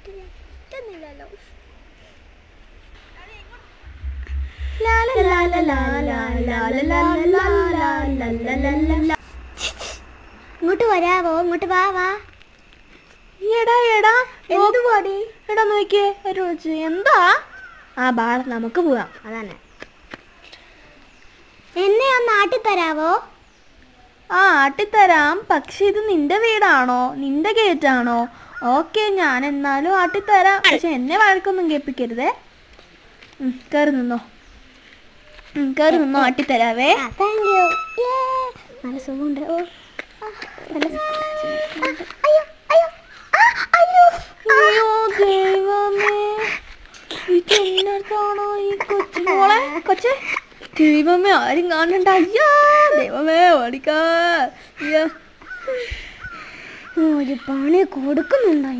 പറ്റുന്നില്ലല്ലോ. ഇങ്ങോട്ട് വരാവോ? ഇങ്ങോട്ട് വാ വാ. എടാ എടാ എന്തുവാടി? എടാ നോക്കിയേ എന്താ? ആ ബാള നമുക്ക് പോവാം. അതന്നെ. എന്നെ ഒന്ന് ആട്ടിത്തരാവോ? ആ ആട്ടിത്തരാം. പക്ഷെ ഇത് നിന്റെ വീടാണോ, നിന്റെ ഗേറ്റാണോ? ഓക്കെ, ഞാൻ എന്നാലും ആട്ടിത്തരാം. പക്ഷെ എന്നെ വഴക്കൊന്നും കേൾപ്പിക്കരുതേ. കയറി നിന്നോ, കയറി നിന്നോ, ആട്ടിത്തരാവേ. Thank you. നല്ല സുഖമുണ്ട്. ഓ അയ്യോ ദൈവമേ, ഇതെന്നതാണോ ഈ കൊച്ചുമോളെ? കൊച്ചേ, ദൈവമേ, ആരും കാണണ്ട. അയ്യോ ദൈവമേ, ഓടിക്കാ. ഒരു പണി കൊടുക്കുന്നുണ്ടോ?